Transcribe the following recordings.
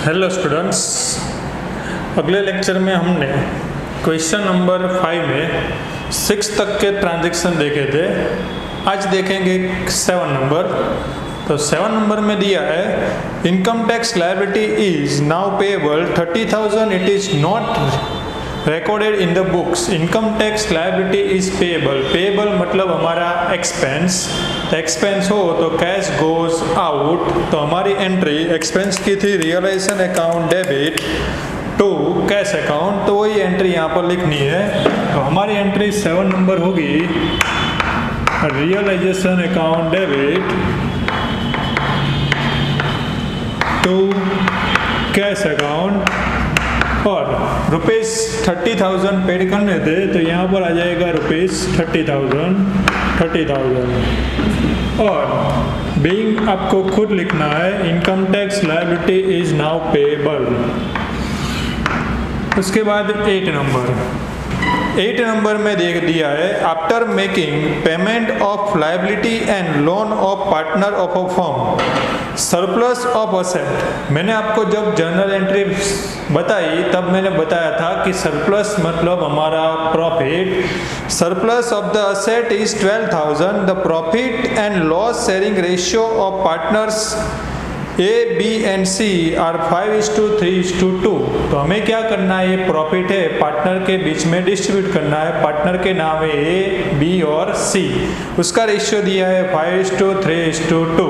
Hello students, अगले lecture में हमने क्वेश्चन नंबर 5 में 6 तक के ट्रांजैक्शन देखे थे। आज देखेंगे 7 नंबर। तो 7 नंबर में दिया है income tax liability is now payable 30,000, it is not recorded in the books. Income tax liability is payable. Payable मतलब हमारा एक्सपेंस। एक्सपेंस हो तो कैश गोज आउट। तो हमारी एंट्री एक्सपेंस की थी realization account debit to cash account, तो वही एंट्री यहाँ पर लिखनी है। तो हमारी एंट्री 7 नंबर होगी realization account debit to cash account, और रुपीज़ 30,000 पेड करने थे तो यहाँ पर आ जाएगा रुपीज़ 30,000। और बीइंग आपको खुद लिखना है income tax liability is now payable. उसके बाद 8 नंबर में देख दिया है after making payment of liability and loan of partner of a firm surplus of asset. मैंने आपको जब जर्नल एंट्री बताई तब मैंने बताया था कि सरप्लस मतलब हमारा profit. Surplus of the asset is 12,000। The profit and loss sharing ratio of partners A, B and C are 5:3:2। तो हमें क्या करना है, ये प्रॉफिट है पार्टनर के बीच में डिस्ट्रीब्यूट करना है। पार्टनर के नाम है A, B और C। उसका रेशियो दिया है 5:3:2।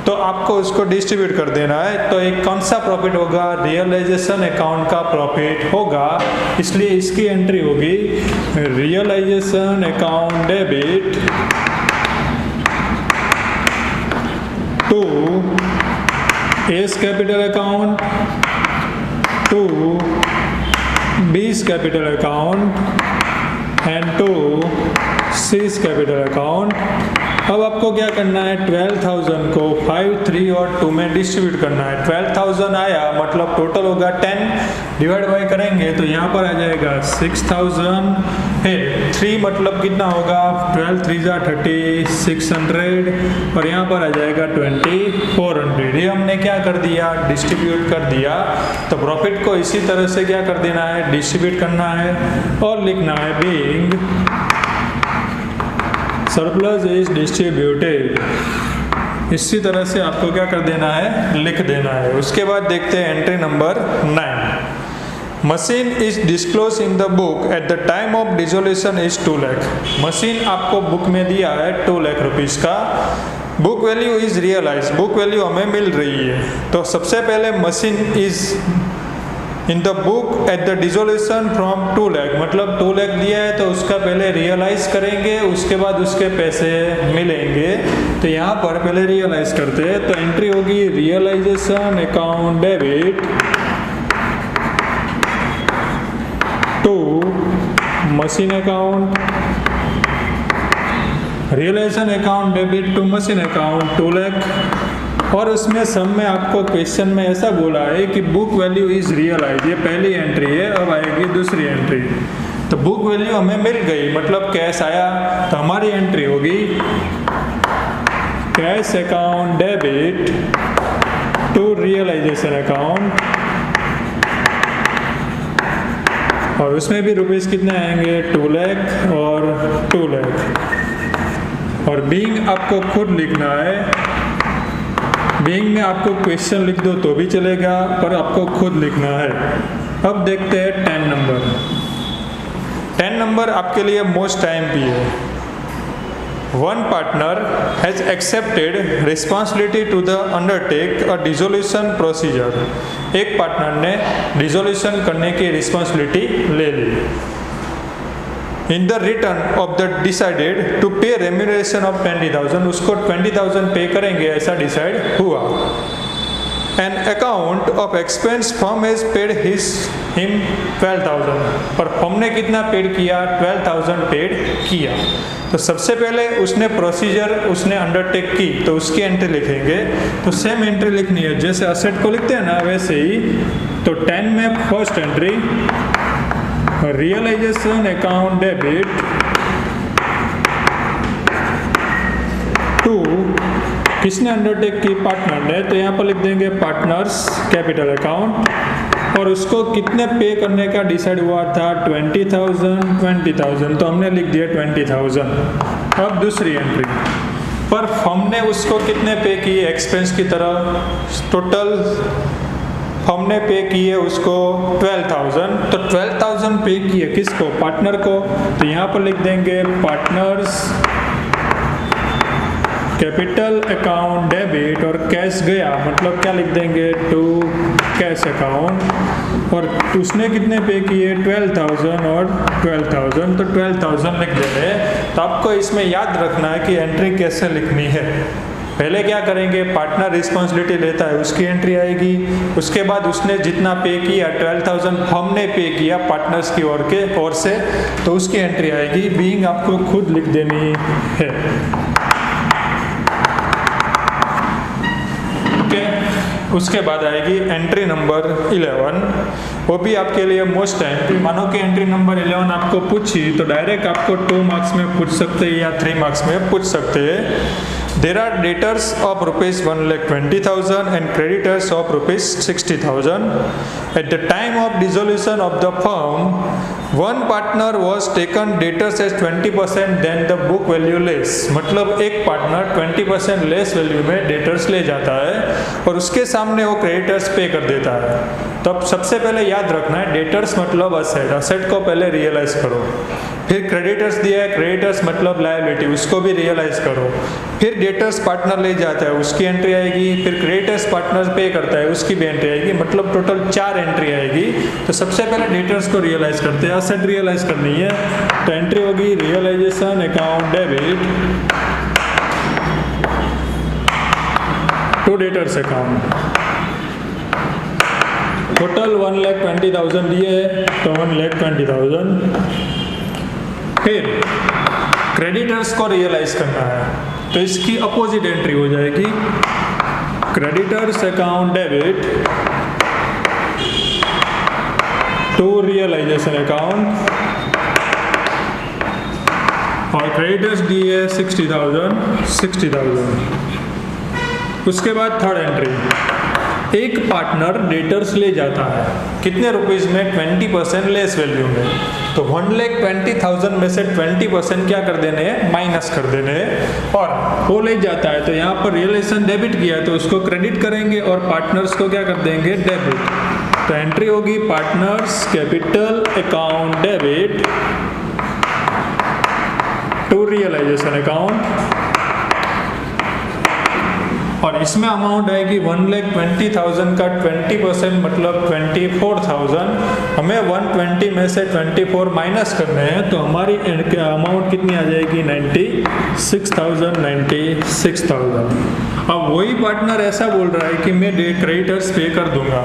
तो आपको उसको डिस्ट्रीब्यूट कर देना है। तो एक कौन सा प्रॉफिट होगा, रियलाइजेशन अकाउंट का प्रॉफिट होगा, इसलिए इसकी एंट्री होगी realization account debit to A's capital account to B's capital account and to C's capital account. अब आपको क्या करना है, 12,000 को 5, 3 और 2 में डिस्ट्रीब्यूट करना है। 12,000 आया मतलब टोटल होगा 10, डिवाइड बाय करेंगे तो यहाँ पर आ जाएगा 6,000। फिर 3 मतलब कितना होगा, 12 3 30, 600 और यहाँ पर आ जाएगा 2400। ये हमने क्या कर दिया, डिस्ट्रीब्यूट कर दिया। तो प्रॉफिट को इसी तरह से क्या कर देना है, डिस्ट्रीब्यूट करना है और लिखना है बीइंग सरप्लस इज डिस्ट्रीब्यूटेड। इसी तरह से आपको क्या कर देना है, लिख देना है। उसके बाद देखते हैं entry number 9। Machine is disclose in the book at the time of dissolution is 2 lakh. Machine आपको बुक में दिया है 2 लाख रुपीज़ का। Book value is realize, book value हमें मिल रही है। तो सबसे पहले machine is in the book at the dissolution from 2 lakh, मतलब 2 लाख दिया है तो उसका पहले रियलाइज करेंगे, उसके बाद उसके पैसे मिलेंगे। तो यहाँ पर पहले रियलाइज करते हैं। तो एंट्री होगी realization account debit to machine account, realization account debit to machine account 2 lakh. और उसमें सब में आपको क्वेश्चन में ऐसा बोला है कि बुक वैल्यू इज रियलाइज, ये पहली एंट्री है। अब आएगी दूसरी एंट्री। तो बुक वैल्यू हमें मिल गई मतलब कैश आया, तो हमारी एंट्री होगी cash account debit to realization account, और उसमें भी रुपीज़ कितने आएंगे, 2 लाख और 2 लाख। और बीइंग आपको खुद लिखना है। बीइंग में आपको क्वेश्चन लिख दो तो भी चलेगा, पर आपको खुद लिखना है। अब देखते हैं 10 नंबर। 10 नंबर आपके लिए मोस्ट टाइम भी है। One partner has accepted responsibility to the undertake a dissolution procedure. एक पार्टनर ने डिसोल्यूशन करने की रिस्पॉन्सिबिलिटी ले ली। In the return of the decided to pay remuneration of 20,000, उसको 20,000 पे करेंगे ऐसा डिसाइड हुआ। An account of expense firm has paid him 12,000, पर फर्म ने कितना पेड किया, 12,000 पेड किया। तो सबसे पहले उसने प्रोसीजर उसने अंडरटेक की तो उसकी एंट्री लिखेंगे। तो सेम एंट्री लिखनी है जैसे असेट को लिखते हैं ना वैसे ही। तो 10 में first entry realization account debit to किसने अंडरटेक की? पार्टनर ने। तो यहाँ पर लिख देंगे पार्टनर्स कैपिटल अकाउंट, और उसको कितने पे करने का डिसाइड हुआ था? 20,000 तो हमने लिख दिया 20,000। अब दूसरी एंट्री पर हमने उसको कितने पे किए एक्सपेंस की तरह? टोटल हमने पे किए उसको 12,000। तो 12,000 पे किए किसको? पार्टनर को। तो यहाँ पर लिख देंगे पार्टनर्स कैपिटल अकाउंट डेबिट, और कैश गया मतलब क्या लिख देंगे? टू कैश अकाउंट, और उसने कितने पे किए? 12,000 और 12,000, तो 12,000 लिख दे रहे। तो आपको इसमें याद रखना है कि एंट्री कैसे लिखनी है। पहले क्या करेंगे? पार्टनर रिस्पॉन्सिबिलिटी लेता है उसकी एंट्री आएगी, उसके बाद उसने जितना पे किया 12,000 हमने पे किया पार्टनर्स की ओर से, तो उसकी एंट्री आएगी। बीइंग आपको खुद लिख देनी है। उसके बाद आएगी एंट्री नंबर 11, वो भी आपके लिए मोस्ट है। मानो कि एंट्री नंबर 11 आपको पूछी तो डायरेक्ट आपको 2 मार्क्स में पूछ सकते हैं या 3 मार्क्स में पूछ सकते हैं। There are debtors of rupees 1,20,000 and creditors of rupees 60,000. At the time of dissolution of the firm, one partner was taken debtors as 20% than the book value less. मतलब एक पार्टनर 20% लेस वैल्यू में debtors ले जाता है और उसके सामने वो क्रेडिटर्स पे कर देता है। तो अब सबसे पहले याद रखना है डेटर्स मतलब असेट, असेट को पहले रियलाइज करो। फिर क्रेडिटर्स दिया है, क्रेडिटर्स मतलब लायबिलिटी, उसको भी रियलाइज करो। फिर डेटर्स पार्टनर ले जाता है उसकी एंट्री आएगी, फिर क्रेडिटर्स पार्टनर पे करता है उसकी भी एंट्री आएगी, मतलब टोटल 4 एंट्री आएगी। तो सबसे पहले डेटर्स को रियलाइज करते हैं, असेट रियलाइज करनी है। तो एंट्री होगी realization account debit to debtors account. Total 1,20,000 दिए है तो 1,20,000। फिर क्रेडिटर्स को रियलाइज करना है तो इसकी अपोजिट एंट्री हो जाएगी creditors account debit to realization account, और क्रेडिटर्स दिए 60,000। उसके बाद थर्ड एंट्री, एक पार्टनर डेटर्स ले जाता है कितने रुपीस में? 20% लेस वैल्यू में। तो 1,20,000 में से 20% क्या कर देने हैं? माइनस कर देने हैं, और वो ले जाता है। तो यहाँ पर रियलाइजेशन डेबिट किया तो उसको क्रेडिट करेंगे और पार्टनर्स को क्या कर देंगे? डेबिट। तो एंट्री होगी partners capital account debit to realization account, और इसमें अमाउंट आएगी 1,20,000 का 20% मतलब 24,000। हमें 120 में से 24 माइनस करने हैं तो हमारी अमाउंट कितनी आ जाएगी? 96,000। अब वही पार्टनर ऐसा बोल रहा है कि मैं क्रेडिटर्स पे कर दूंगा,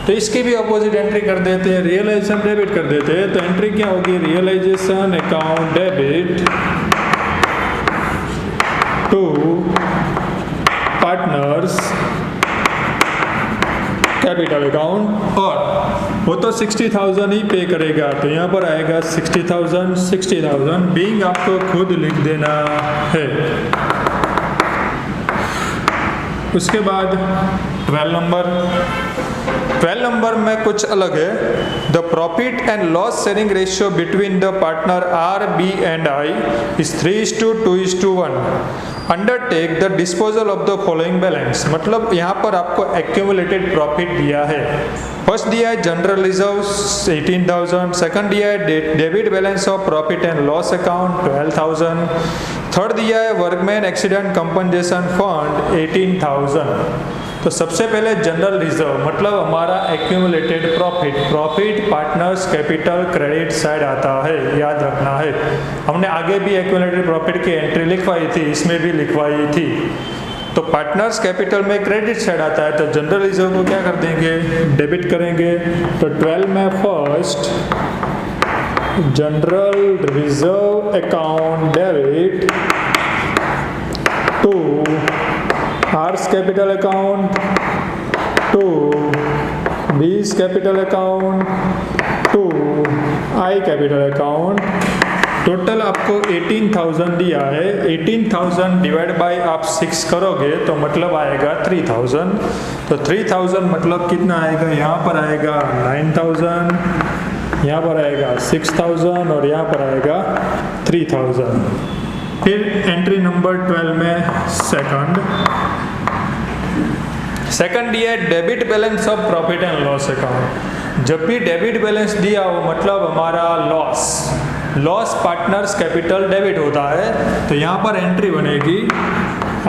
तो इसकी भी अपोजिट एंट्री कर देते हैं, रियलाइजेशन डेबिट कर देते हैं। तो एंट्री क्या होगी? Realization account debit to partners capital account, और वो तो 60,000 ही पे करेगा तो यहाँ पर आएगा 60,000 बीइंग आपको खुद लिख देना है। उसके बाद 12 नंबर में कुछ अलग है। The profit and loss sharing ratio between the partner R B and I is 3:2:1। Undertake the disposal of the following balance, मतलब यहाँ पर आपको एक्यूमुलेटेड प्रॉफिट दिया है। फर्स्ट दिया है जनरल रिजर्व 18,000, सेकंड दिया है debit balance of profit and loss account 12,000, third दिया है वर्कमैन एक्सीडेंट कंपनसेशन फंड 18,000। तो सबसे पहले जनरल रिजर्व मतलब हमारा accumulated profit partners capital credit side आता है, याद रखना है। हमने आगे भी एक्यूमुलेटेड प्रॉफिट की एंट्री लिखवाई थी, इसमें भी लिखवाई थी। तो पार्टनर्स कैपिटल में क्रेडिट साइड आता है तो जनरल रिजर्व को क्या कर देंगे? डेबिट करेंगे। तो 12 में first general reserve account debit to R's capital account to B's capital account to I capital account, total आपको 18,000 दिया है। 18,000 डिवाइड बाय आप 6 करोगे तो मतलब आएगा 3,000। तो 3,000 मतलब कितना आएगा, यहाँ पर आएगा 9,000, यहाँ पर आएगा 6,000 और यहाँ पर आएगा 3,000। फिर एंट्री नंबर 12 में सेकंड दिया है debit balance of profit and loss account. जब भी डेबिट बैलेंस दिया हो मतलब हमारा लॉस पार्टनर्स कैपिटल डेबिट होता है, तो यहाँ पर एंट्री बनेगी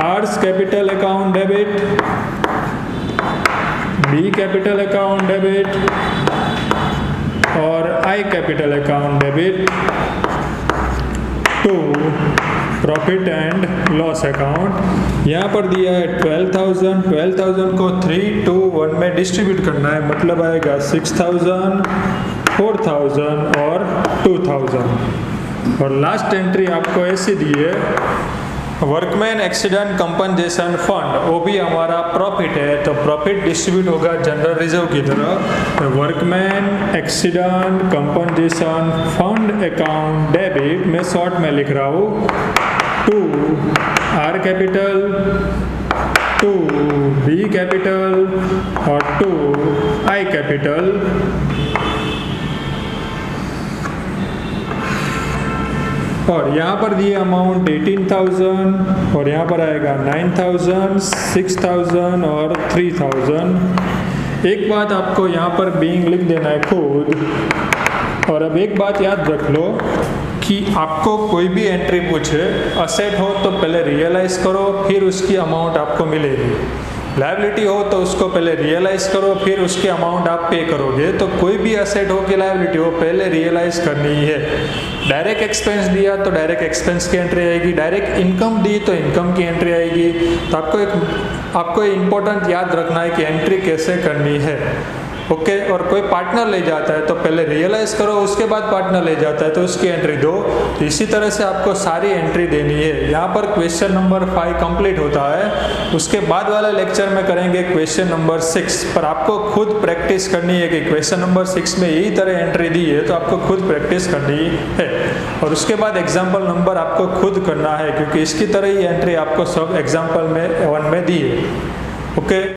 R's capital account debit, B capital account debit और I capital account debit to profit and loss account. यहाँ पर दिया है 12,000 को 3, 2, 1 में डिस्ट्रीब्यूट करना है, मतलब आएगा 6,000, 4,000 और 2,000। और लास्ट एंट्री आपको ऐसी दी है वर्कमैन एक्सीडेंट कंपनसेशन फंड, वो भी हमारा प्रॉफिट है, तो प्रॉफिट डिस्ट्रीब्यूट होगा जनरल रिजर्व की तरह। तो workman accident compensation fund account debit में शॉर्ट में लिख रहा हूँ to R capital, to B capital और टू आई कैपिटल। और यहाँ पर दिए अमाउंट 18,000 और यहाँ पर आएगा 9,000, 6,000 और 3,000। एक बात आपको यहाँ पर बीइंग लिख देना है खुद। और अब एक बात याद रख लो कि आपको कोई भी एंट्री पूछे, असेट हो तो पहले रियलाइज करो फिर उसकी अमाउंट आपको मिलेगी, लायबिलिटी हो तो उसको पहले रियलाइज करो फिर उसके अमाउंट आप पे करोगे। तो कोई भी असेट हो कि लायबिलिटी हो पहले रियलाइज करनी ही है। डायरेक्ट एक्सपेंस दिया तो डायरेक्ट एक्सपेंस की एंट्री आएगी, डायरेक्ट इनकम दी तो इनकम की एंट्री आएगी। तो आपको इम्पोर्टेंट याद रखना है कि एंट्री कैसे करनी है। ओके और कोई पार्टनर ले जाता है तो पहले रियलाइज करो, उसके बाद पार्टनर ले जाता है तो उसकी एंट्री दो। तो इसी तरह से आपको सारी एंट्री देनी है। यहाँ पर क्वेश्चन नंबर 5 कंप्लीट होता है, उसके बाद वाले लेक्चर में करेंगे क्वेश्चन नंबर 6। पर आपको खुद प्रैक्टिस करनी है कि क्वेश्चन नंबर 6 में यही तरह एंट्री दी है, तो आपको खुद प्रैक्टिस करनी है। और उसके बाद एग्जाम्पल नंबर आपको खुद करना है, क्योंकि इसकी तरह ही एंट्री आपको सब एग्जाम्पल में 1 में दी है। ओके।